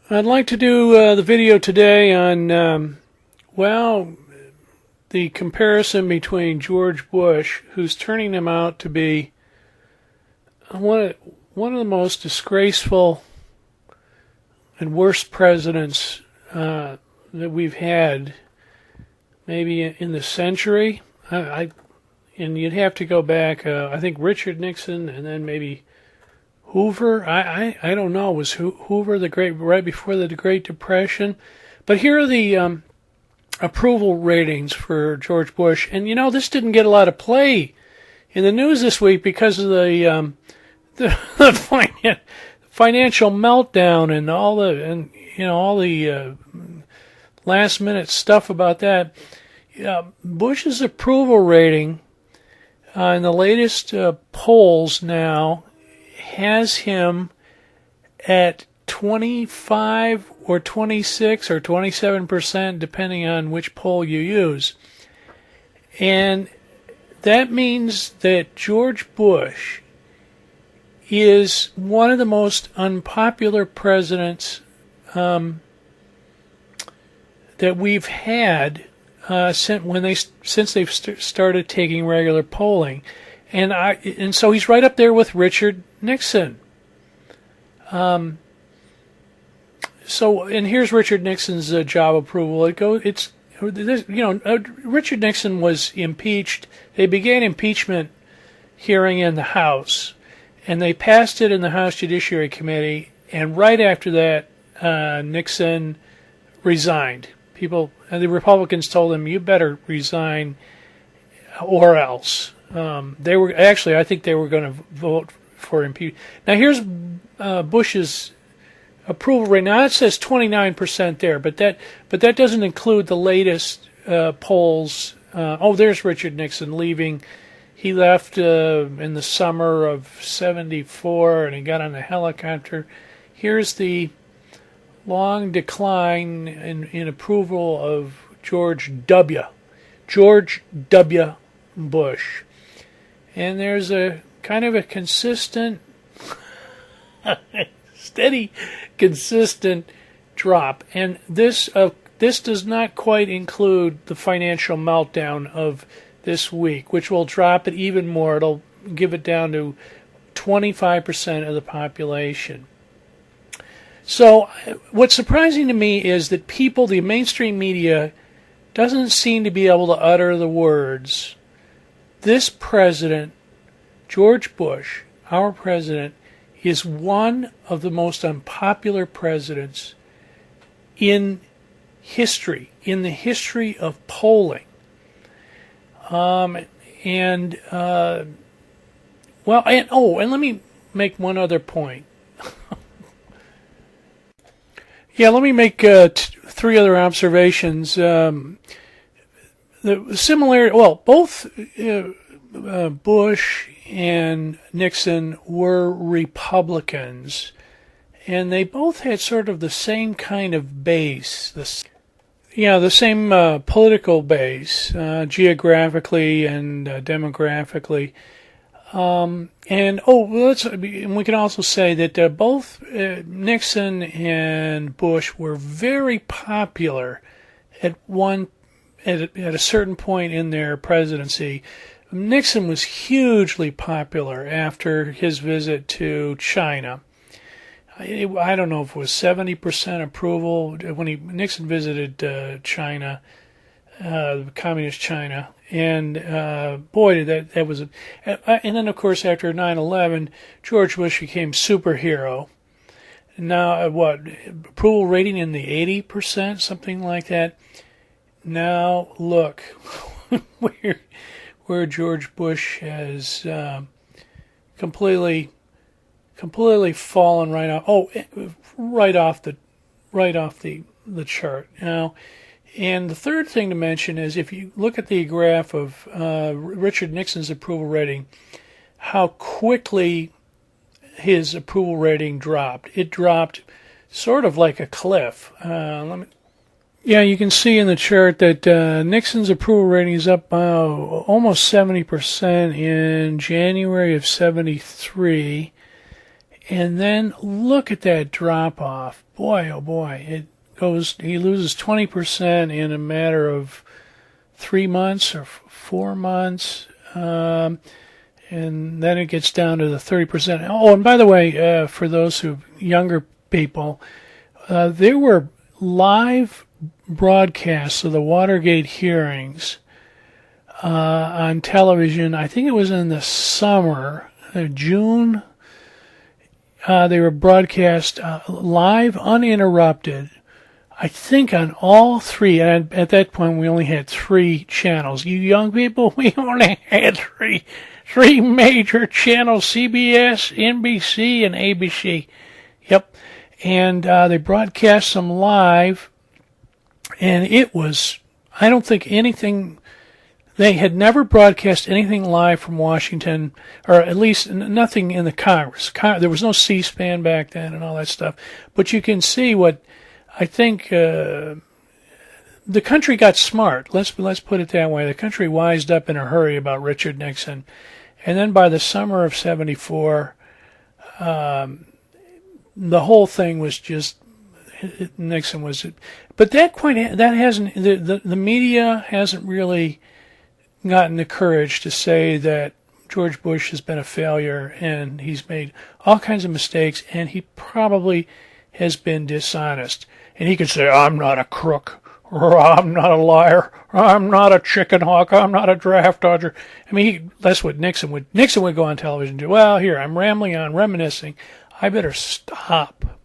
I'd like to do the video today on, well, the comparison between George Bush, who's turning him out to be one of the most disgraceful and worst presidents that we've had, maybe in the century. And you'd have to go back, I think Richard Nixon, and then maybe Hoover. I don't know. Was Hoover the great right before the Great Depression? But here are the approval ratings for George Bush, and this didn't get a lot of play in the news this week because of the financial meltdown and all the last minute stuff about that. Bush's approval rating in the latest polls now has him at 25 or 26 or 27%, depending on which poll you use. And that means that George Bush is one of the most unpopular presidents that we've had since they've started taking regular polling. And so he's right up there with Richard Nixon. And here's Richard Nixon's job approval. Richard Nixon was impeached. They began impeachment hearing in the House, and they passed it in the House Judiciary Committee. And right after that, Nixon resigned. The Republicans told him, "You better resign, or else." I think they were going to vote for impeachment. Now here's Bush's approval rate. Now it says 29% there, but that doesn't include the latest polls. There's Richard Nixon leaving. He left in the summer of '74, and he got on a helicopter. Here's the long decline in approval of George W. Bush. And there's a kind of a consistent, steady, consistent drop. And this does not quite include the financial meltdown of this week, which will drop it even more. It'll give it down to 25% of the population. So what's surprising to me is that the mainstream media, doesn't seem to be able to utter the words, "This president, George Bush, our president, is one of the most unpopular presidents in history, in the history of polling." And let me make one other point. Let me make three other observations. Both Bush and Nixon were Republicans, and they both had sort of the same kind of base, the same political base, geographically and demographically. And we can also say that both Nixon and Bush were very popular at a certain point in their presidency. Nixon was hugely popular after his visit to China. I don't know if it was 70% approval when Nixon visited China, communist China. And boy, that was and then of course after 9/11, George Bush became superhero. Now approval rating in the 80%, something like that. Now look where George Bush has completely fallen right off the chart now. And the third thing to mention is if you look at the graph of Richard Nixon's approval rating, how quickly his approval rating dropped. It dropped sort of like a cliff. You can see in the chart that Nixon's approval rating is up almost 70% in January of '73, And then look at that drop off. Boy, oh boy. He loses 20% in a matter of 3 months or 4 months. And then it gets down to the 30%. Oh, and by the way, for those younger people, there were live broadcasts of the Watergate hearings on television. I think it was in the summer, June. They were broadcast live, uninterrupted. I think on all three, and at that point we only had 3 channels. You young people, we only had three major channels: CBS, NBC, and ABC. Yep. And they broadcast them live, and it was, I don't think anything, they had never broadcast anything live from Washington, or at least nothing in the Congress. There was no C-SPAN back then and all that stuff. But you can see what, I think, the country got smart. Let's put it that way. The country wised up in a hurry about Richard Nixon. And then by the summer of '74, the whole thing was just, Nixon was, but that hasn't, the media hasn't really gotten the courage to say that George Bush has been a failure and he's made all kinds of mistakes and he probably has been dishonest. And he could say, I'm not a crook, or I'm not a liar, or I'm not a chicken hawk, I'm not a draft dodger. I mean, that's what Nixon would go on television and do. Well, here, I'm rambling on, reminiscing. I better stop.